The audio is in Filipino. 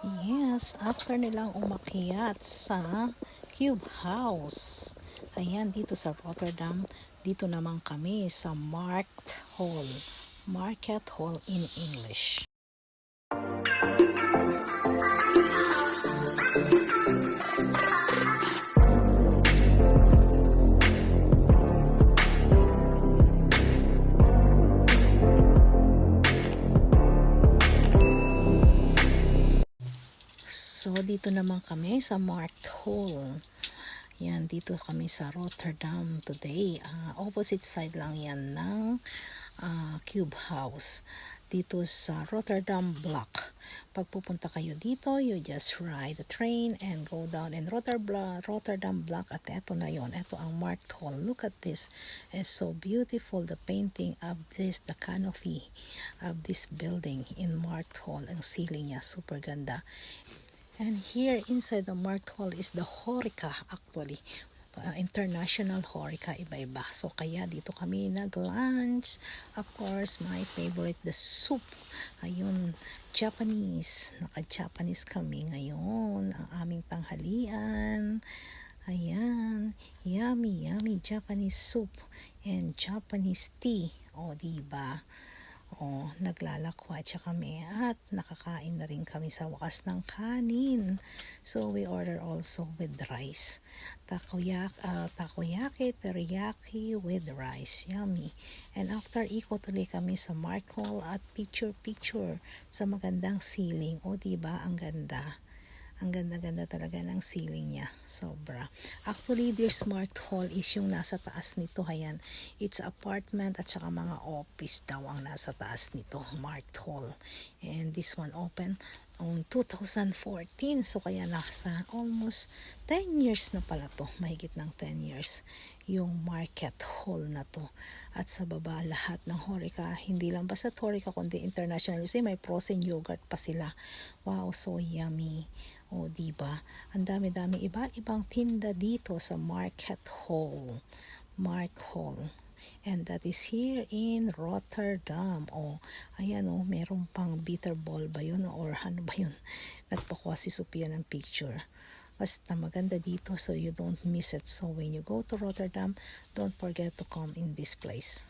Yes, after nilang umakyat sa Cube House. Ayan, dito sa Rotterdam, dito naman kami sa Market Hall. Market Hall in English. So, dito naman kami sa Market Hall. Yan, dito kami sa Rotterdam today. Opposite side lang yan ng Cube House. Dito sa Rotterdam Block. Pag pupunta kayo dito, you just ride the train and go down in Rotterdam Block. At eto na yon. Eto ang Market Hall. Look at this. It's so beautiful. The painting of this, the canopy of this building in Market Hall. Ang ceiling niya, super ganda. And here inside the Market Hall is the Horeca actually. International Horeca, iba-iba. So kaya dito kami nag-lunch. Of course, my favorite, the soup. Ayun, Japanese. Naka-Japanese kami ngayon. Ang aming tanghalian. Ayan, yummy, yummy Japanese soup and Japanese tea. O, diba? Naglalakwatsa kami at nakakain na rin kami sa wakas ng kanin. So we order also with rice. Takoyaki, teriyaki with rice. Yummy. And after ikot ulit kami sa Market Hall at picture sa magandang ceiling. O diba, ang ganda. Ang ganda-ganda talaga ng ceiling niya. Sobra. Actually, their Smart Hall is yung nasa taas nito. Ayan. It's apartment at saka mga office daw ang nasa taas nito. Smart Hall. And this one open on 2014. So, kaya nasa almost 10 years na pala to. Mahigit ng 10 years yung Market Hall na to. At sa baba, lahat ng Horeca. Hindi lang basta Horeca, kundi international. Kasi may frozen yogurt pa sila. Wow, so yummy. O, diba? Ang dami-dami iba-ibang tinda dito sa Market Hall. Market Hall. And that is here in Rotterdam. O, ayan o, meron pang bitter ball ba yun? Or ano ba yun? Nagpakuha si Sophia ng picture. Basta maganda dito so you don't miss it. So when you go to Rotterdam, don't forget to come in this place.